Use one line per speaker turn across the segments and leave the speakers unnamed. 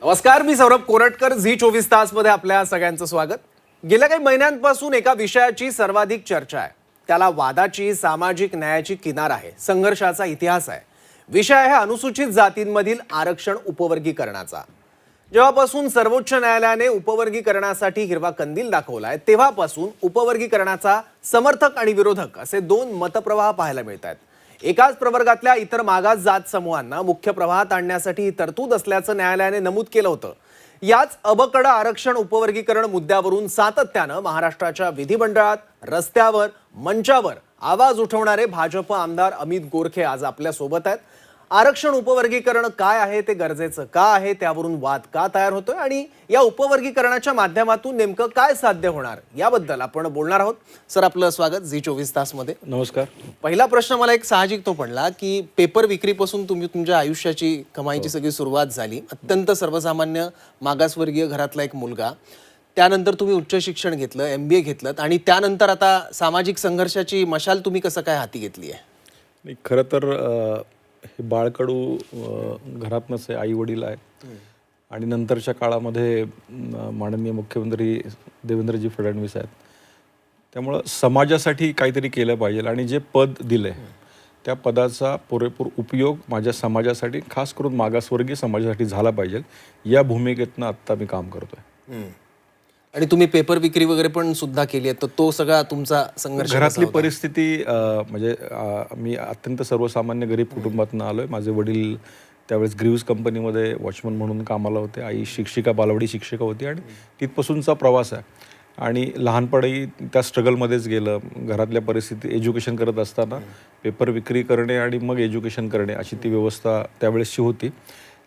नमस्कार, मी सौरभ कोरटकर. झी 24 तास मध्ये आपल्या सगळ्यांचं स्वागत. गेल्या काही महिन्यांपासून एका विषयाची सर्वाधिक चर्चा आहे. त्याला वादाची, सामाजिक न्यायाची किनार आहे, संघर्षाचा इतिहास आहे. विषय आहे अनुसूचित जातींमधील आरक्षण उपवर्गीकरणाचा. जेव्हापासून सर्वोच्च न्यायालयाने उपवर्गीकरणासाठी हिरवा कंदील दाखवलाय तेव्हापासून उपवर्गीकरणाचा समर्थक आणि विरोधक असे दोन मतप्रवाह पाहायला मिळतात. एकाच प्रवर्गातल्या इतर मागास जात समूहांना मुख्य प्रवाहात आणण्यासाठी ही तरतूद असल्याचं न्यायालयाने नमूद केलं होतं. याच अबकड आरक्षण उपवर्गीकरण मुद्द्यावरून सातत्यानं महाराष्ट्राच्या विधिमंडळात, रस्त्यावर, मंचावर आवाज उठवणारे भाजप आमदार अमित गोरखे आज आपल्या सोबत आहेत. आरक्षण उपवर्गीकरण काय आहे, ते गरजेचं का आहे, त्यावरून वाद का तयार होतोय आणि या उपवर्गीकरणाच्या माध्यमातून नेमकं काय साध्य होणार याबद्दल आपण बोलणार आहोत. सर, आपलं स्वागत झी 24 तास मध्ये.
नमस्कार.
पहिला प्रश्न मला एक साहजिक तो पडला की पेपर विक्रीपासून तुम्ही तुमच्या आयुष्याची कमाईची सगळी सुरुवात झाली. अत्यंत सर्वसामान्य मागासवर्गीय घरातला एक मुलगा, त्यानंतर तुम्ही उच्च शिक्षण घेतलं, MBA घेतलं आणि त्यानंतर आता सामाजिक संघर्षाची मशाल तुम्ही कसं काय हाती घेतली आहे?
खरं तर हे बाळकडू घरातनंच आहे, आई वडील आहेत आणि नंतरच्या काळामध्ये माननीय मुख्यमंत्री देवेंद्रजी फडणवीस आहेत. त्यामुळं समाजासाठी काहीतरी केलं पाहिजे आणि जे पद दिलं आहे त्या पदाचा पुरेपूर उपयोग माझ्या समाजासाठी, खास करून मागासवर्गीय समाजासाठी झाला पाहिजे, या भूमिकेतनं आत्ता मी काम करतोय.
आणि तुम्ही पेपर विक्री वगैरे पण सुद्धा केली आहे, तर तो सगळा तुमचा संघर्ष
घरातली परिस्थिती म्हणजे मी अत्यंत सर्वसामान्य गरीब कुटुंबातून आलोय. माझे वडील त्यावेळेस ग्रीव्स कंपनीमध्ये वॉचमन म्हणून कामाला होते. आई शिक्षिका, बालवाडी शिक्षिका होती आणि तिथपासूनचा प्रवास आहे आणि लहानपणी त्या स्ट्रगलमध्येच गेलं. घरातल्या परिस्थिती, एज्युकेशन करत असताना पेपर विक्री करणे आणि मग एज्युकेशन करणे अशी ती व्यवस्था त्यावेळेसची होती.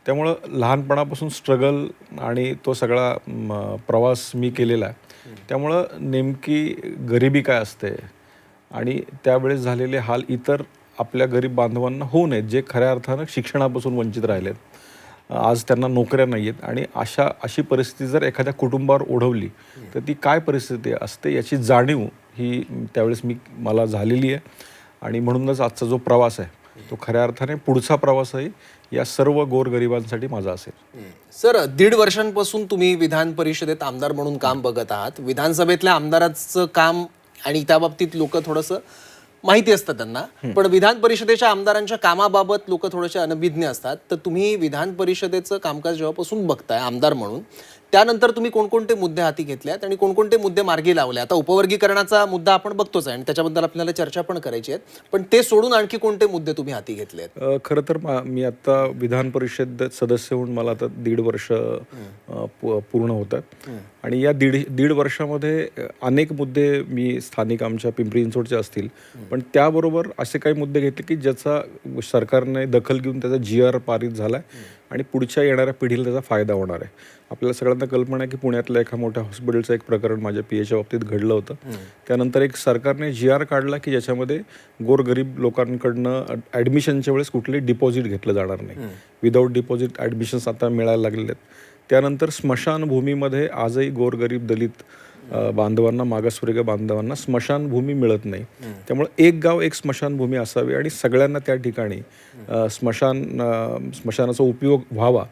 त्यामुळं लहानपणापासून स्ट्रगल आणि तो सगळा प्रवास मी केलेला आहे. त्यामुळं नेमकी गरिबी काय असते आणि त्यावेळेस झालेले हाल इतर आपल्या गरीब बांधवांना होऊ नयेत, जे खऱ्या अर्थानं शिक्षणापासून वंचित राहिलेत. आज त्यांना नोकऱ्या नाही आहेत आणि अशी परिस्थिती जर एखाद्या कुटुंबावर ओढवली तर ती काय परिस्थिती असते याची जाणीव ही त्यावेळेस मला झालेली आहे. आणि म्हणूनच आजचा जो प्रवास आहे तो खऱ्या अर्थाने पुढचा प्रवासही या सर्व गोरगरिबांसाठी माझा असेल.
सर, 1.5 वर्षांपासून तुम्ही विधान परिषदेत आमदार म्हणून काम बघत आहात. विधानसभेतल्या आमदाराचं काम आणि त्या बाबतीत लोक थोडंसं माहिती असतं त्यांना, पण विधान परिषदेच्या आमदारांच्या कामाबाबत लोक थोडेसे अनभिज्ञ असतात. तर तुम्ही विधान परिषदेचं कामकाज जेव्हापासून बघताय आमदार म्हणून, त्यानंतर तुम्ही कोणकोणते मुद्दे हाती घेतल्यात आणि कोणकोणते मुद्दे मार्गी लावले? आता उपवर्गीकरणाचा मुद्दा आपण बघतोच आहे आणि त्याच्याबद्दल आपल्याला चर्चा पण करायची आहे, पण ते सोडून आणखी कोणते मुद्दे तुम्ही हाती घेतलेत?
खरं तर मी आता विधान परिषद सदस्य होऊन मला आता 1.5 वर्ष पूर्ण होतात आणि या दीड वर्षामध्ये अनेक मुद्दे मी स्थानिक आमच्या पिंपरी चिंचवडचे असतील, पण त्याबरोबर असे काही मुद्दे घेतले की ज्याचा सरकारने दखल घेऊन त्याचा GR पारित झाला आहे आणि पुढच्या येणाऱ्या पिढीला त्याचा फायदा होणार आहे. आपल्याला सगळ्यांना कल्पना आहे की पुण्यातल्या एका मोठ्या हॉस्पिटलचं एक प्रकरण माझ्या PAच्या बाबतीत घडलं होतं. त्यानंतर एक सरकारने GR काढला की ज्याच्यामध्ये गोरगरीब लोकांकडनं ॲडमिशनच्या वेळेस कुठलेही डिपॉझिट घेतलं जाणार नाही. विदाऊट डिपॉझिट ॲडमिशन्स आता मिळायला लागलेले आहेत. त्यानंतर स्मशानभूमीमध्ये आजही गोरगरीब दलित बांधवांना, मागासवर्गीय बांधवांना स्मशानभूमी मिळत नाही. त्यामुळे एक गाव एक स्मशानभूमी असावी आणि सगळ्यांना त्या ठिकाणी स्मशानाचा उपयोग व्हावा,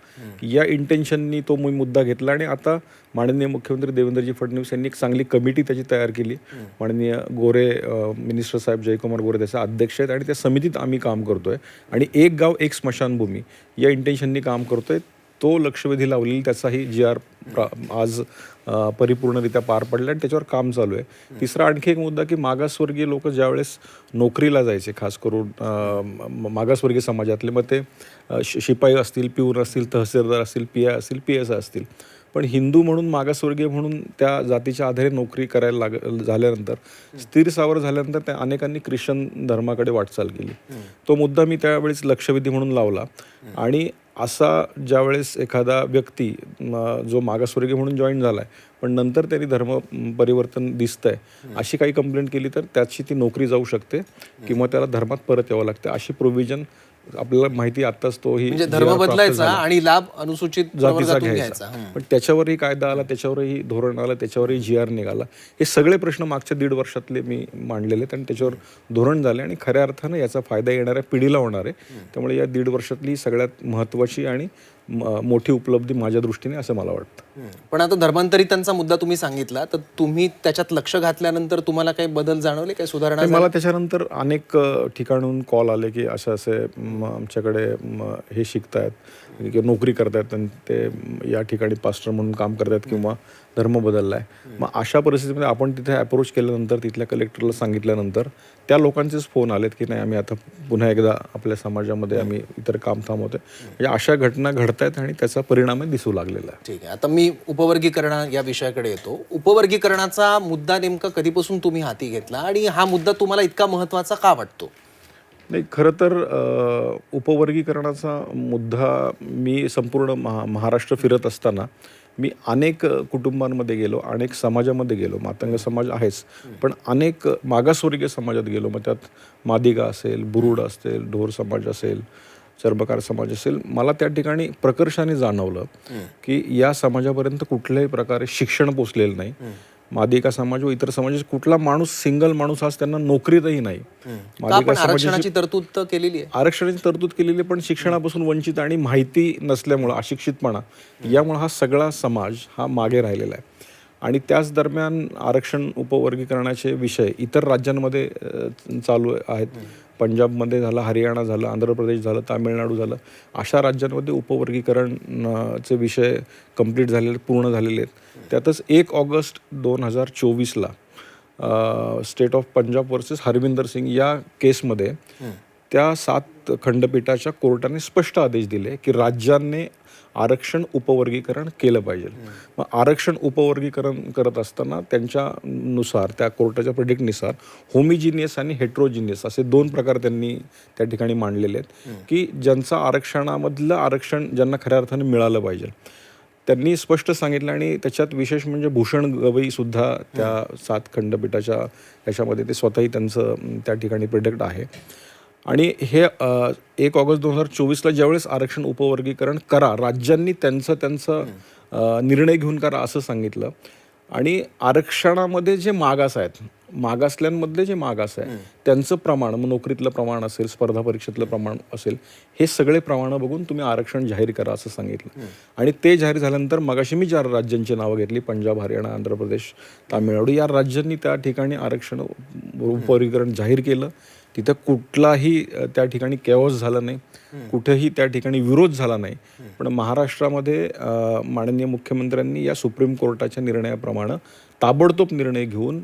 या इंटेन्शननी तो मी मुद्दा घेतला आणि आता माननीय मुख्यमंत्री देवेंद्रजी फडणवीस यांनी एक चांगली कमिटी त्याची तयार केली. माननीय गोरे मिनिस्टर साहेब जयकुमार गोरे त्याचे अध्यक्ष आहेत आणि त्या समितीत आम्ही काम करतोय आणि एक गाव एक स्मशानभूमी या इंटेन्शननी काम करतोय. तो लक्षवेधी लावलेली त्याचाही GR आज परिपूर्णरित्या पार पडला आणि त्याच्यावर काम चालू आहे. तिसरा आणखी एक मुद्दा की मागासवर्गीय लोक ज्यावेळेस नोकरीला जायचे, खास करून मागासवर्गीय समाजातले, मग ते शिपाई असतील, पिऊन असतील, तहसीलदार असतील, PI असतील, PSI असतील, पण हिंदू म्हणून, मागासवर्गीय म्हणून त्या जातीच्या आधारे नोकरी करायला झाल्यानंतर, स्थिर सावर झाल्यानंतर त्या अनेकांनी ख्रिश्चन धर्माकडे वाटचाल केली. तो मुद्दा मी त्यावेळेस लक्षवेधी म्हणून लावला आणि असा ज्यावेळेस एखादा व्यक्ती जो मागासवर्गीय म्हणून जॉईन झाला आहे पण नंतर त्यांनी धर्म परिवर्तन दिसतंय अशी काही कंप्लेंट केली तर त्याची ती नोकरी जाऊ शकते किंवा त्याला धर्मात परत यावं लागतं. अशी प्रोव्हिजन आपल्याला माहिती आताच तोही
म्हणजे धर्म बदलायचा आणि लाभ अनुसूचित
जातीचा घ्यायचा. पण त्याच्यावरही कायदा आला, त्याच्यावरही धोरण आलं, त्याच्यावरही GR निघाला. हे सगळे प्रश्न मागच्या 1.5 वर्षातले मी मांडलेले आहेत आणि त्याच्यावर धोरण झाले आणि खऱ्या अर्थानं याचा फायदा येणाऱ्या पिढीला होणार आहे. त्यामुळे या 1.5 वर्षातली सगळ्यात महत्त्वाची आणि मोठी उपलब्धी माझ्या दृष्टीने असं मला वाटतं.
पण आता धर्मांतरितांचा मुद्दा तुम्ही सांगितला, तर तुम्ही त्याच्यात लक्ष घातल्यानंतर तुम्हाला काही बदल जाणवले, काही सुधारणा
आणि मला त्याच्यानंतर अनेक ठिकाणून कॉल आले की असे आमच्याकडे हे शिकतायत किंवा नोकरी करतायत आणि ते या ठिकाणी पास्टर म्हणून काम करतायत किंवा धर्म बदलला आहे. मग अशा परिस्थितीमध्ये आपण तिथे अप्रोच केल्यानंतर तिथल्या कलेक्टरला सांगितल्यानंतर त्या लोकांचेच फोन आलेत की नाही, आम्ही आता पुन्हा एकदा आपल्या समाजामध्ये आम्ही इतर काम थांबवतोय. म्हणजे अशा घटना घडत आहेत आणि त्याचा परिणामही दिसू लागलेला आहे.
ठीक आहे. आता मी उपवर्गीकरण या विषयाकडे येतो. उपवर्गीकरणाचा मुद्दा नेमका कधीपासून तुम्ही हाती घेतला आणि हा मुद्दा तुम्हाला इतका महत्त्वाचा का वाटतो?
नाही, खरं तर उपवर्गीकरणाचा मुद्दा मी संपूर्ण महाराष्ट्र फिरत असताना मी अनेक कुटुंबांमध्ये गेलो, अनेक समाजामध्ये गेलो. मातंग समाज आहेच, पण अनेक मागासवर्गीय समाजात गेलो. मग त्यात मादिगा असेल, बुरुड असेल, ढोर समाज असेल, चर्मकार समाज असेल. मला त्या ठिकाणी प्रकर्षाने जाणवलं की या समाजापर्यंत कुठल्याही प्रकारे शिक्षण पोचलेलं नाही. मादिका समाज व इतर समाजाचे कुठला माणूस, सिंगल माणूस आज त्यांना नोकरीतही नाही.
आरक्षणाची तरतूद तर केलेली आहे,
आरक्षणाची तरतूद केलेली, पण शिक्षणापासून वंचित आणि माहिती नसल्यामुळं, अशिक्षितपणा यामुळे हा सगळा समाज हा मागे राहिलेला आहे. आणि त्याच दरम्यान आरक्षण उपवर्गीकरणाचे विषय इतर राज्यांमध्ये चालू आहेत. पंजाबमध्ये झालं, हरियाणा झालं, आंध्र प्रदेश झालं, तामिळनाडू झालं. अशा राज्यांमध्ये उपवर्गीकरणचे विषय कंप्लीट झालेले, पूर्ण झालेले आहेत. त्यातच 1 ऑगस्ट 2024ला state of Punjab versus Harvinder Singh या केसमध्ये त्या 7 खंडपीठाच्या कोर्टाने स्पष्ट आदेश दिले की राज्यांनी आरक्षण उपवर्गीकरण केलं पाहिजे. मग आरक्षण उपवर्गीकरण करत असताना त्यांच्यानुसार, त्या कोर्टाच्या प्रेडिक्टनुसार होमिजिनियस आणि हेट्रोजिनियस असे 2 प्रकार त्यांनी त्या ठिकाणी मांडलेले आहेत की ज्यांचं आरक्षणामधलं आरक्षण ज्यांना खऱ्या अर्थाने मिळालं पाहिजे. त्यांनी स्पष्ट सांगितलं आणि त्याच्यात विशेष म्हणजे भूषण गवईसुद्धा त्या 7 खंडपीठाच्या याच्यामध्ये ते स्वतःही त्यांचं त्या ठिकाणी प्रेडिक्ट आहे. आणि हे 1 ऑगस्ट 2024ला ज्यावेळेस आरक्षण उपवर्गीकरण करा, राज्यांनी त्यांचं निर्णय घेऊन करा असं सांगितलं. आणि आरक्षणामध्ये जे मागास आहेत, मागासल्यांमधले जे मागास आहे त्यांचं प्रमाण, मग नोकरीतलं प्रमाण असेल, स्पर्धा परीक्षेतलं प्रमाण असेल, हे सगळे प्रमाणं बघून तुम्ही आरक्षण जाहीर करा असं सांगितलं. आणि ते जाहीर झाल्यानंतर मगाशी मी 4 राज्यांची नावं घेतली, पंजाब, हरियाणा, आंध्र प्रदेश, तामिळनाडू, या राज्यांनी त्या ठिकाणी आरक्षण उपवर्गीकरण जाहीर केलं. तिथं कुठलाही त्या ठिकाणी केओस झाला नाही, कुठेही त्या ठिकाणी विरोध झाला नाही. पण महाराष्ट्रामध्ये माननीय मुख्यमंत्र्यांनी या सुप्रीम कोर्टाच्या निर्णयाप्रमाणे ताबडतोब निर्णय घेऊन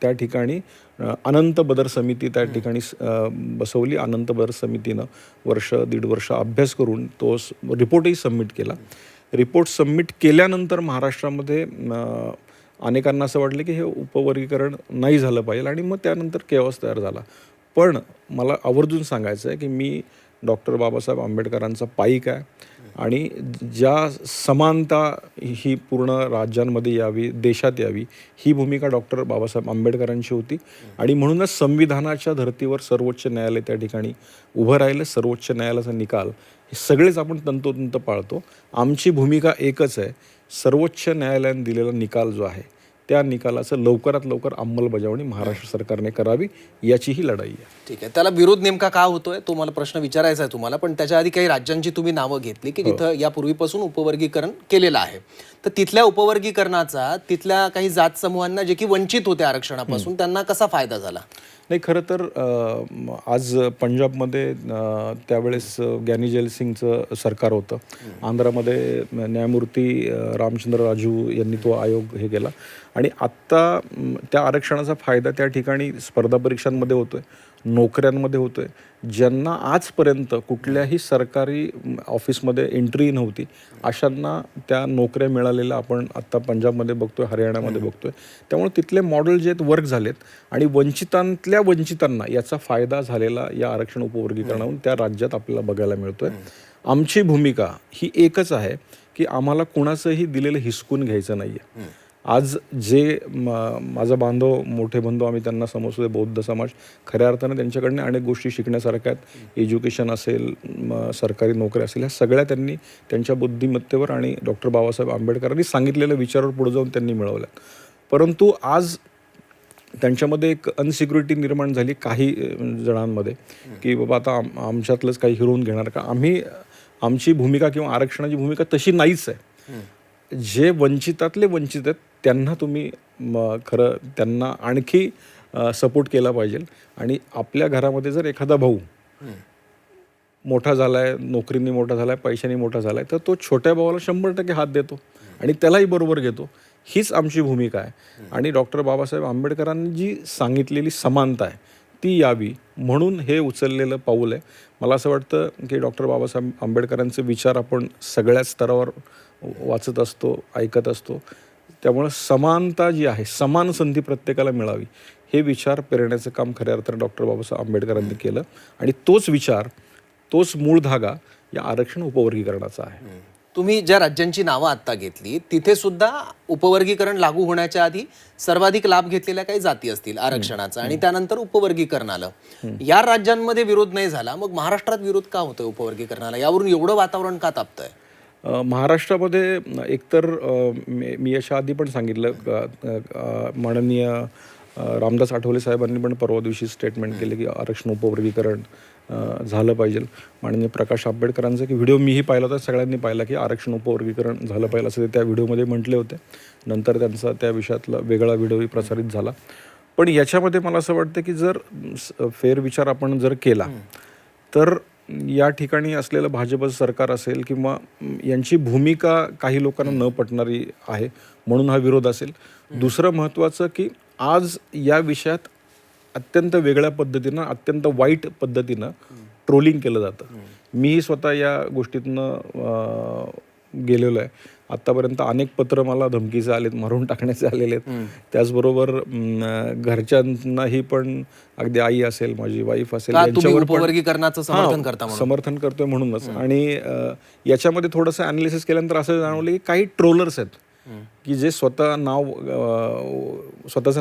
त्या ठिकाणी अनंत बदर समिती त्या ठिकाणी बसवली. अनंत बदर समितीनं 1.5 वर्ष अभ्यास करून तो रिपोर्टही सबमिट केला. रिपोर्ट सबमिट केल्यानंतर महाराष्ट्रामध्ये अनेकांना असं वाटलं की हे उपवर्गीकरण नाही झालं पाहिजे आणि मग त्यानंतर केओस तयार झाला. पण मला आवर्जून सांगायचं आहे की मी डॉक्टर बाबासाहेब आंबेडकरांचा पाईक आहे आणि ज्या समानता ही पूर्ण राज्यांमध्ये यावी, देशात यावी, ही भूमिका डॉक्टर बाबासाहेब आंबेडकरांची होती. आणि म्हणूनच संविधानाच्या धर्तीवर सर्वोच्च न्यायालय त्या ठिकाणी उभं राहिलं. सर्वोच्च न्यायालयाचा निकाल हे सगळेच आपण तंतोतंत पाळतो. आमची भूमिका एकच आहे, सर्वोच्च न्यायालयाने दिलेला निकाल जो आहे त्या निकालाचं लवकरात लवकर अंमलबजावणी महाराष्ट्र सरकारने करावी, याची ही लढाई आहे.
ठीक आहे. त्याला विरोध नेमका का होतोय तो मला प्रश्न विचारायचा आहे तुम्हाला. पण त्याच्या आधी काही राज्यांची तुम्ही नावं घेतली की जिथं यापूर्वीपासून उपवर्गीकरण केलेलं आहे, तर तिथल्या उपवर्गीकरणाचा तिथल्या काही जात समूहांना जे की वंचित होते आरक्षणापासून, त्यांना कसा फायदा झाला?
नाही, खरं तर आज पंजाबमध्ये त्यावेळेस ज्ञानी जैल सिंगचं सरकार होतं. आंध्रामध्ये न्यायमूर्ती रामचंद्र राजू यांनी तो आयोग हे केला. आणि आत्ता त्या आरक्षणाचा फायदा त्या ठिकाणी स्पर्धा परीक्षांमध्ये होतोय, नोकऱ्यांमध्ये होतोय. ज्यांना आजपर्यंत कुठल्याही सरकारी ऑफिसमध्ये एंट्री नव्हती, अशांना त्या नोकऱ्या मिळालेल्या आपण आत्ता पंजाबमध्ये बघतोय, हरियाणामध्ये बघतोय. त्यामुळे तिथले मॉडेल जे आहेत वर्क झालेत आणि वंचितांतल्या वंचितांना याचा फायदा झालेला या आरक्षण उपवर्गीकरणावरून त्या राज्यात आपल्याला बघायला मिळतोय. आमची भूमिका ही एकच आहे की आम्हाला कुणाचंही दिलेलं हिसकून घ्यायचं नाही आहे. आज जे माझा बांधव, मोठे बंधू आम्ही त्यांना समजतो, बौद्ध समाज, खऱ्या अर्थानं त्यांच्याकडनं अनेक गोष्टी शिकण्यासारख्या आहेत. एज्युकेशन असेल, सरकारी नोकरी असेल, ह्या सगळ्या त्यांनी त्यांच्या बुद्धिमत्तेवर आणि डॉक्टर बाबासाहेब आंबेडकरांनी सांगितलेल्या विचारावर पुढे जाऊन त्यांनी मिळवल्या. परंतु आज त्यांच्यामध्ये एक अनसिक्युरिटी निर्माण झाली काही जणांमध्ये की बाबा आता आमच्यातलंच काही हिरवून घेणार का. आमची भूमिका किंवा आरक्षणाची भूमिका तशी नाहीच आहे. जे वंचितातले वंचित आहेत त्यांना तुम्ही खरं त्यांना आणखी सपोर्ट केला पाहिजे. आणि आपल्या घरामध्ये जर एखादा भाऊ मोठा झाला आहे, नोकरीने मोठा झाला आहे, पैशाने मोठा झाला आहे, तर तो छोट्या भावाला 100% हात देतो आणि त्यालाही बरोबर घेतो. हीच आमची भूमिका आहे. आणि डॉक्टर बाबासाहेब आंबेडकरांनी जी सांगितलेली समानता आहे ती यावी म्हणून हे उचललेलं पाऊल आहे. मला असं वाटतं की डॉक्टर बाबासाहेब आंबेडकरांचे विचार आपण सगळ्याच स्तरावर वाचत असतो, ऐकत असतो. त्यामुळं समानता जी आहे, समान संधी प्रत्येकाला मिळावी हे विचार पेरण्याचं काम खऱ्या अर्थानं डॉक्टर बाबासाहेब आंबेडकरांनी केलं. आणि तोच विचार, तोच मूळ धागा या आरक्षण उपवर्गीकरणाचा आहे.
तुम्ही ज्या राज्यांची नावं आत्ता घेतली तिथे सुद्धा उपवर्गीकरण लागू होण्याच्या आधी सर्वाधिक लाभ घेतलेल्या काही जाती असतील आरक्षणाचा आणि त्यानंतर उपवर्गीकरण आलं. या राज्यांमध्ये विरोध नाही झाला, मग महाराष्ट्रात विरोध का होतोय उपवर्गीकरणाला? यावरून एवढं वातावरण का तापतंय?
महाराष्ट्रामध्ये एकतर मी याच्या आधी पण सांगितलं, माननीय रामदास आठवले साहेबांनी पण परवा दिवशी स्टेटमेंट केले की आरक्षण उपवर्गीकरण झालं पाहिजे. माननीय प्रकाश आंबेडकरांचा एक व्हिडिओ मीही पाहिला होता, सगळ्यांनी पाहिला की आरक्षण उपवर्गीकरण झालं पाहिजे असं ते त्या व्हिडिओमध्ये म्हटले होते. नंतर त्यांचा त्या विषयातला वेगळा व्हिडिओही प्रसारित झाला. पण याच्यामध्ये मला असं वाटतं की जर फेरविचार आपण जर केला तर या ठिकाणी असलेलं भाजप सरकार असेल किंवा यांची भूमिका काही लोकांना न पटणारी आहे म्हणून हा विरोध असेल. दुसरं महत्त्वाचं की आज या विषयात अत्यंत वेगळ्या पद्धतीनं, अत्यंत वाईट पद्धतीनं ट्रोलिंग केलं जातं. मीही स्वतः या गोष्टीतनं गेलेलो आहे. आत्तापर्यंत अनेक पत्र मला धमकीचे आलेत, मारून टाकण्याचे आलेले आहेत. त्याचबरोबर घरच्यांनाही पण, अगदी आई असेल, माझी वाईफ असेल,
यांच्यावर उपवर्गीकरणाचं समर्थन करता?
समर्थन करतोय म्हणूनच. आणि याच्यामध्ये थोडंसं ॲनालिसिस केल्यानंतर असं जाणवलं की काही ट्रोलर्स आहेत की जे स्वतःचं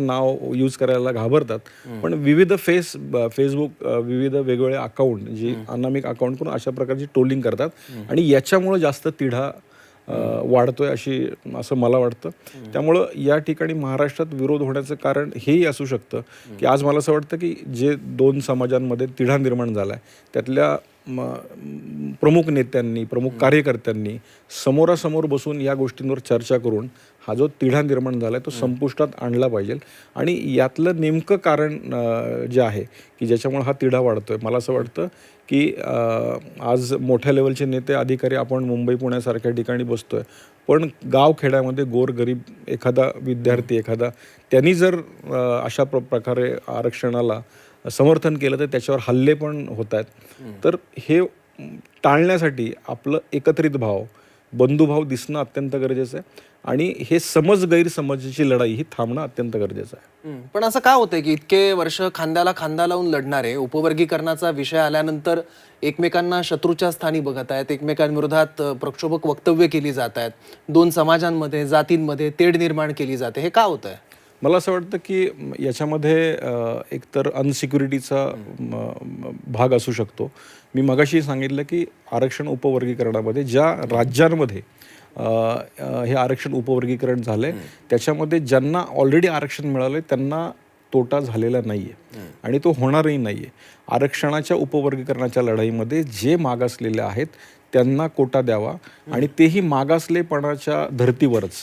नाव यूज करायला घाबरतात, पण विविध फेसबुक विविध वेगवेगळे अकाउंट, जी अनामिक अकाउंट करून अशा प्रकारची ट्रोलिंग करतात आणि याच्यामुळं जास्त तिढा वाढतोय असं मला वाटतं. त्यामुळं या ठिकाणी महाराष्ट्रात विरोध होण्याचं कारण हेही असू शकतं की आज मला असं वाटतं की जे दोन समाजांमध्ये तिढा निर्माण झाला आहे त्यातल्या प्रमुख नेत्यांनी, प्रमुख कार्यकर्त्यांनी समोरासमोर बसून या गोष्टींवर चर्चा करून हा जो तिढा निर्माण झाला आहे तो संपुष्टात आणला पाहिजे. आणि यातलं नेमकं कारण जे आहे की ज्याच्यामुळे हा तिढा वाढतोय, मला असं वाटतं की आज मोठ्या लेवलचे नेते, अधिकारी आपण मुंबई पुण्यासारख्या ठिकाणी बसतोय, पण गावखेड्यामध्ये गोरगरीब एखादा विद्यार्थी, त्यांनी जर अशा प्रकारे आरक्षणाला समर्थन केलं तर त्याच्यावर हल्ले पण होत आहेत. तर हे टाळण्यासाठी आपलं एकत्रित भाव, बंधुभाव दिसणं अत्यंत गरजेचं आहे आणि हे गैरसमजाची लढाई ही थांबणं अत्यंत गरजेचं आहे.
पण असं का होतंय की इतके वर्ष खांद्याला खांदा लावून लढणारे उपवर्गीकरणाचा विषय आल्यानंतर एकमेकांना शत्रूच्या स्थानी बघत आहेत, एकमेकांविरोधात प्रक्षोभक वक्तव्य केली जात आहेत, दोन समाजांमध्ये, जातींमध्ये तेढ निर्माण केली जाते? हे का होतंय?
मला असं वाटतं की याच्यामध्ये एकतर अनसिक्युरिटीचा भाग असू शकतो. मी मगाशी सांगितलं की आरक्षण उपवर्गीकरणामध्ये ज्या राज्यांमध्ये हे आरक्षण उपवर्गीकरण झालंय त्याच्यामध्ये ज्यांना ऑलरेडी आरक्षण मिळालंय त्यांना तोटा झालेला नाही आहे आणि तो होणारही नाही आहे. आरक्षणाच्या उपवर्गीकरणाच्या लढाईमध्ये जे मागासलेले आहेत त्यांना कोटा द्यावा आणि तेही मागासलेपणाच्या धर्तीवरच.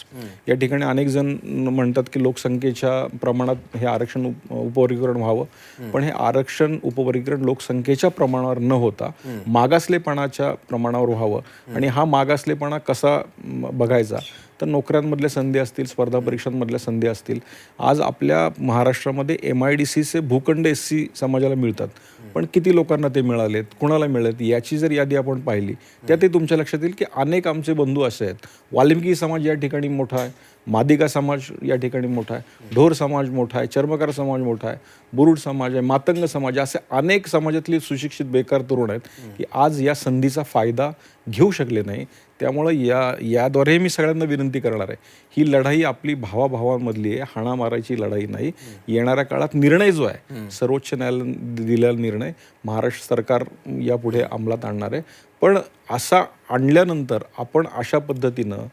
या ठिकाणी अनेक जण म्हणतात की लोकसंख्येच्या प्रमाणात हे आरक्षण उपवर्गीकरण व्हावं, पण हे आरक्षण उपवर्गीकरण लोकसंख्येच्या प्रमाणावर न होता मागासलेपणाच्या प्रमाणावर व्हावं. आणि हा मागासलेपणा कसा बघायचा तर नोकऱ्यांमधल्या संधी असतील, स्पर्धा परीक्षांमधल्या संधी असतील. आज आपल्या महाराष्ट्रामध्ये MIDCचे भूखंड SC समाजाला मिळतात, पण किती लोकांना ते मिळालेत, कुणाला मिळालेत याची जर यादी आपण पाहिली त्यातही तुमच्या लक्षात येईल की अनेक आमचे बंधू असे आहेत. वाल्मिकी समाज या ठिकाणी मोठा आहे, मादिगा समाज या ठिकाणी मोठा आहे, ढोर समाज मोठा आहे, चर्मकार समाज मोठा आहे, बुरुड समाज आहे, मातंग समाज, असे अनेक समाजातले सुशिक्षित बेकार तरुण आहेत की आज या संधीचा फायदा घेऊ शकले नाही. त्यामुळं याद्वारे मी सगळ्यांना विनंती करणार आहे, ही लढाई आपली भावाभावांमधली आहे, हाणामारायची लढाई नाही. येणाऱ्या काळात निर्णय जो आहे, सर्वोच्च न्यायालयाने दिलेला निर्णय महाराष्ट्र सरकार यापुढे अंमलात आणणार आहे. पण असा आणल्यानंतर आपण अशा पद्धतीनं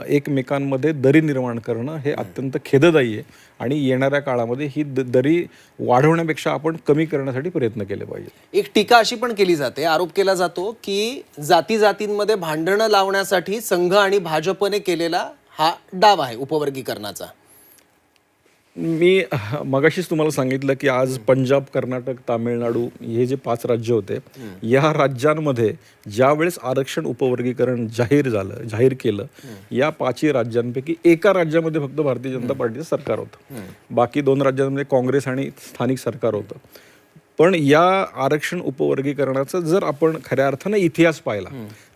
एकमेकांमध्ये दरी निर्माण करणं हे अत्यंत खेददायी आहे आणि येणाऱ्या काळामध्ये ही दरी वाढवण्यापेक्षा आपण कमी करण्यासाठी प्रयत्न केले पाहिजे.
एक टीका अशी पण केली जाते, आरोप केला जातो की जातीजातींमध्ये भांडणं लावण्यासाठी संघ आणि भाजपने केलेला हा डाव आहे उपवर्गीकरणाचा.
मी मगाशीच तुम्हाला सांगितलं की आज पंजाब, कर्नाटक, तामिळनाडू हे जे 5 राज्य होते, या राज्यांमध्ये ज्या वेळेस आरक्षण उपवर्गीकरण जाहीर केलं, या 5ही राज्यांपैकी एका राज्यामध्ये फक्त भारतीय जनता पार्टीचं सरकार होतं. बाकी 2 राज्यांमध्ये काँग्रेस आणि स्थानिक सरकार होतं. पण या आरक्षण उपवर्गीकरणाचा जर आपण खऱ्या अर्थानं इतिहास पाहिला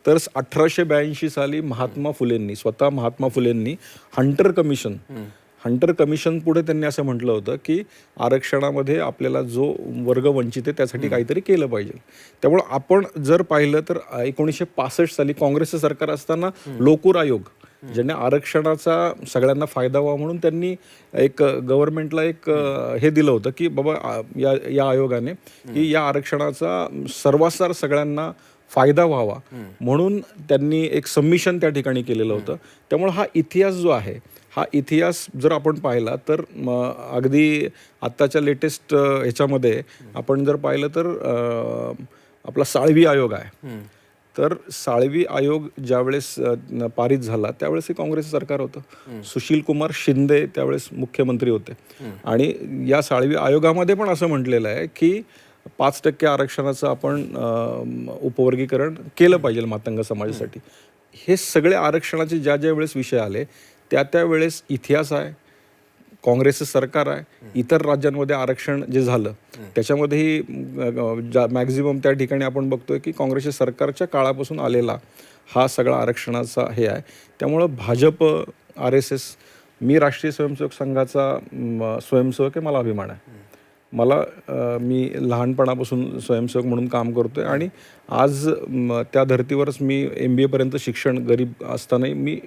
तर 1882 साली स्वतः महात्मा फुलेंनी हंटर कमिशन पुढे त्यांनी असं म्हटलं होतं की आरक्षणामध्ये आपल्याला जो वर्ग वंचित आहे त्यासाठी काहीतरी केलं पाहिजे. त्यामुळे आपण जर पाहिलं तर 1965 साली काँग्रेसचं सरकार असताना लोकूर आयोग, ज्यांनी आरक्षणाचा सगळ्यांना फायदा व्हावा म्हणून त्यांनी एक गव्हर्नमेंटला एक हे दिलं होतं की बाबा या आयोगाने की या आरक्षणाचा सर्वासार सगळ्यांना फायदा व्हावा म्हणून त्यांनी एक सबमिशन त्या ठिकाणी केलेलं होतं. त्यामुळे हा इतिहास जो आहे, हा इतिहास जर आपण पाहिला तर अगदी आत्ताच्या लेटेस्ट ह्याच्यामध्ये आपण जर पाहिलं तर आपला साळवी आयोग आहे. तर साळवी आयोग ज्यावेळेस पारित झाला त्यावेळेस हे काँग्रेसचं सरकार होतं. सुशील कुमार शिंदे त्यावेळेस मुख्यमंत्री होते आणि या साळवी आयोगामध्ये पण असं म्हटलेलं आहे की 5% आरक्षणाचं आपण उपवर्गीकरण केलं पाहिजे मातंग समाजासाठी. हे सगळे आरक्षणाचे ज्या ज्या वेळेस विषय आले त्या वेळेस इतिहास आहे, काँग्रेसचं सरकार आहे, इतर राज्यांमध्ये आरक्षण जे झालं त्याच्यामध्येही मॅक्झिमम त्या ठिकाणी आपण बघतोय की काँग्रेसच्या सरकारच्या काळापासून आलेला हा सगळा आरक्षणाचा हे आहे. त्यामुळं भाजप, RSS, मी राष्ट्रीय स्वयंसेवक संघाचा स्वयंसेवक आहे, मला अभिमान आहे. मी लहानपणापासून स्वयंसेवक म्हणून काम करतोय आणि आज त्या धर्तीवरच मी MBA पर्यंत शिक्षण गरीब असतानाही मी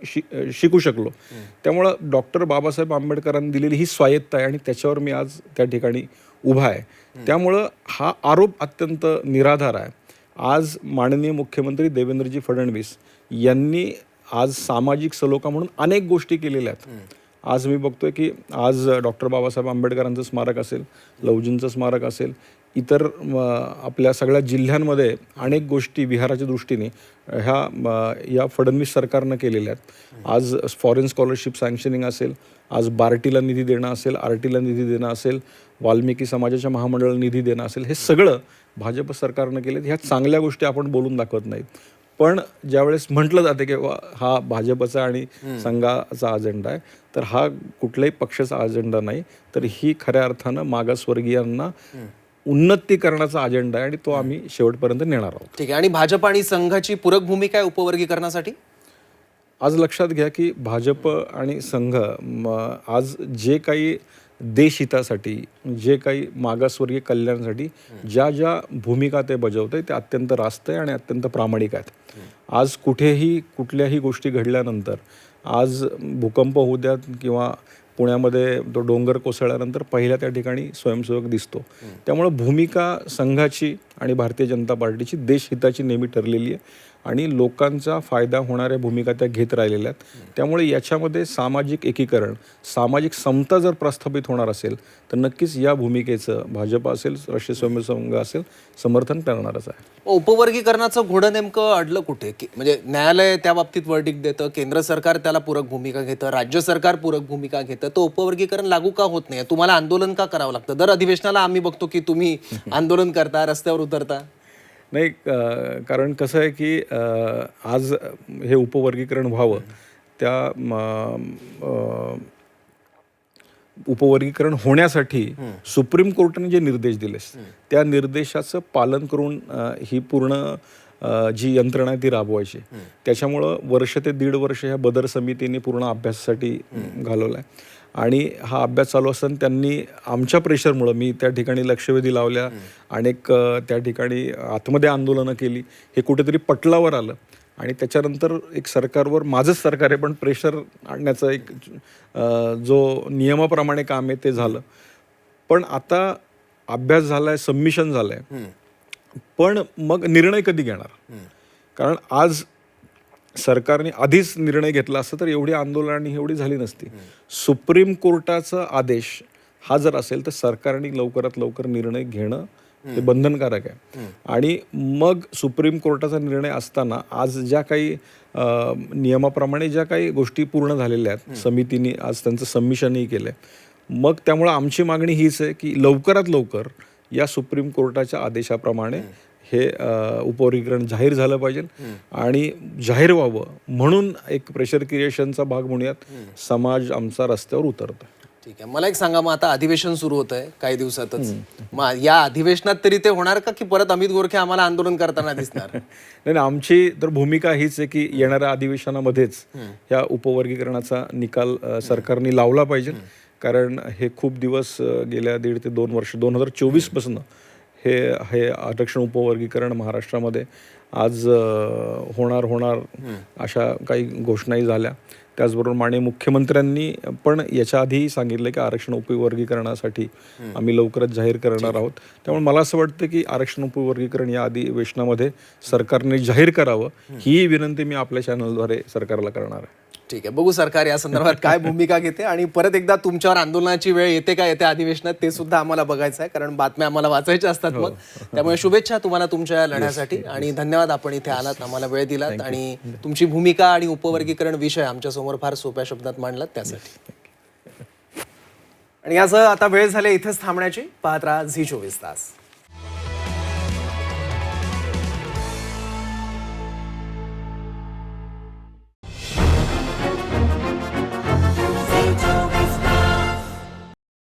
शिकू शकलो. त्यामुळं डॉक्टर बाबासाहेब आंबेडकरांनी दिलेली ही स्वायत्ता आहे आणि त्याच्यावर मी आज त्या ठिकाणी उभा आहे. त्यामुळं हा आरोप अत्यंत निराधार आहे. आज माननीय मुख्यमंत्री देवेंद्रजी फडणवीस यांनी आज सामाजिक सलोखा म्हणून अनेक गोष्टी केलेल्या आहेत. आज मी बघतोय की आज डॉक्टर बाबासाहेब आंबेडकरांचं स्मारक असेल, लवजींचं स्मारक असेल, इतर आपल्या सगळ्या जिल्ह्यांमध्ये अनेक गोष्टी विहाराच्या दृष्टीने या फडणवीस सरकारनं केलेल्या आहेत. आज फॉरेन स्कॉलरशिप सँक्शनिंग असेल, आज बार्टीला निधी देणं असेल, आरटीला निधी देणं असेल, वाल्मिकी समाजाच्या महामंडळाला निधी देणं असेल, हे सगळं भाजप सरकारनं केलं. ह्या चांगल्या गोष्टी आपण बोलून दाखवत नाहीत. पण ज्यावेळेस म्हटलं जाते की हा भाजपचा आणि संघाचा अजेंडा आहे, तर हा कुठल्याही पक्षाचा अजेंडा नाही, तर ही खऱ्या अर्थानं मागासवर्गीयांना उन्नती करण्याचा अजेंडा आहे आणि तो आम्ही शेवटपर्यंत नेणार आहोत.
ठीक आहे. आणि भाजप आणि संघाची पूरक भूमिका आहे उपवर्गीकरणासाठी?
आज लक्षात घ्या की भाजप आणि संघ आज जे काही देशहितासाठी, जे काही मागासवर्गीय कल्याणासाठी ज्या भूमिका ते बजावत आहे ते अत्यंत रास्त आहे आणि अत्यंत प्रामाणिक आहेत. आज कुठल्याही गोष्टी घडल्यानंतर, आज भूकंप होऊ द्यात किंवा पुण्यामध्ये तो डोंगर कोसळल्यानंतर पहिल्या त्या ठिकाणी स्वयंसेवक दिसतो. त्यामुळं भूमिका संघाची आणि भारतीय जनता पार्टीची देशहिताची नेहमी ठरलेली आहे आणि लोकांचा फायदा होणाऱ्या भूमिका त्या घेत राहिलेल्या आहेत. त्यामुळे याच्यामध्ये सामाजिक एकीकरण, सामाजिक समता जर प्रस्थापित होणार असेल तर नक्कीच या भूमिकेचं भाजप असेल, राष्ट्रीय स्वयंसेवक संघ असेल, समर्थन करणारच आहे.
उपवर्गीकरणाचं घोडं नेमकं अडलं कुठे? की म्हणजे न्यायालय त्या बाबतीत वर्डिक्ट देतं, केंद्र सरकार त्याला पूरक भूमिका घेतं, राज्य सरकार पूरक भूमिका घेतं, तर उपवर्गीकरण लागू का होत नाही? तुम्हाला आंदोलन का करावं लागतं? दर अधिवेशनाला आम्ही बघतो की तुम्ही आंदोलन करता, रस्त्यावर उतरता.
नाही, कारण कसं आहे की आज हे उपवर्गीकरण व्हावं, उपवर्गीकरण होण्यासाठी सुप्रीम कोर्टाने जे निर्देश दिलेस त्या निर्देशाचं पालन करून ही पूर्ण जी यंत्रणा आहे ती राबवायची. त्याच्यामुळं 1 ते 1.5 वर्ष ह्या बदर समितीने पूर्ण अभ्यासासाठी घालवला आहे आणि हा अभ्यास चालू असताना त्यांनी आमच्या प्रेशरमुळं, मी त्या ठिकाणी लक्षवेधी लावल्या, अनेक त्या ठिकाणी आतमध्ये आंदोलनं केली, हे कुठेतरी पटलावर आलं आणि त्याच्यानंतर एक सरकारवर, माझंच सरकार आहे पण प्रेशर आणण्याचं एक जो नियमाप्रमाणे काम आहे ते झालं. पण आता अभ्यास झाला आहे, सबमिशन झालं आहे, पण मग निर्णय कधी घेणार? कारण आज सरकारने आधीच निर्णय घेतला असता तर एवढी आंदोलनाने एवढी झाली नसती. सुप्रीम कोर्टाचा आदेश हा जर असेल तर सरकारने लवकरात लवकर निर्णय घेणं हे बंधनकारक आहे. आणि मग सुप्रीम कोर्टाचा निर्णय असताना आज ज्या काही नियमाप्रमाणे ज्या काही गोष्टी पूर्ण झालेल्या आहेत, समितीने आज त्यांचं सबमिशनही केलं आहे. मग त्यामुळं आमची मागणी हीच आहे की लवकरात लवकर या सुप्रीम कोर्टाच्या आदेशाप्रमाणे हे उपवर्गीकरण जाहीर झालं पाहिजे आणि जाहीर व्हावं म्हणून एक प्रेशर क्रिएशनचा भाग म्हणूयात समाज आमचा रस्त्यावर उतरतो.
ठीक आहे, मला एक सांगा, मग आता अधिवेशन सुरू होत आहे काही दिवसातच, मग या अधिवेशनात तरी ते होणार का की परत अमित गोरखे आम्हाला आंदोलन करताना दिसणार?
नाही, आमची तर भूमिका हीच आहे की येणाऱ्या अधिवेशनामध्येच या उपवर्गीकरणाचा निकाल सरकारने लावला पाहिजे. कारण हे खूप दिवस गेल्या 1.5 ते 2 वर्ष 2024 पासून हे आरक्षण उपवर्गीकरण महाराष्ट्रामध्ये आज होणार अशा काही घोषणाही झाल्या. त्याचबरोबर माननीय मुख्यमंत्र्यांनी पण याच्या आधीही सांगितलं की आरक्षण उपवर्गीकरणासाठी आम्ही लवकरच जाहीर करणार आहोत. त्यामुळे मला असं वाटतं की आरक्षण उपवर्गीकरण या अधिवेशनामध्ये सरकारने जाहीर करावं ही विनंती मी आपल्या चॅनलद्वारे सरकारला करणार आहे.
ठीक आहे, बघू सरकार या संदर्भात काय भूमिका घेते आणि परत एकदा तुमच्यावर आंदोलनाची वेळ येते का येते अधिवेशनात ते सुद्धा आम्हाला बघायचं आहे, कारण बातम्या आम्हाला वाचायच्या असतात मग. त्यामुळे शुभेच्छा तुम्हाला तुमच्या लढ्यासाठी आणि धन्यवाद, आपण इथे आलात, आम्हाला वेळ दिलात आणि तुमची भूमिका आणि उपवर्गीकरण विषय आमच्यासमोर फार सोप्या शब्दात मांडलात त्यासाठी. आणि याचं आता वेळ झाली इथेच थांबण्याची. पाहत राहा झी 24 तास.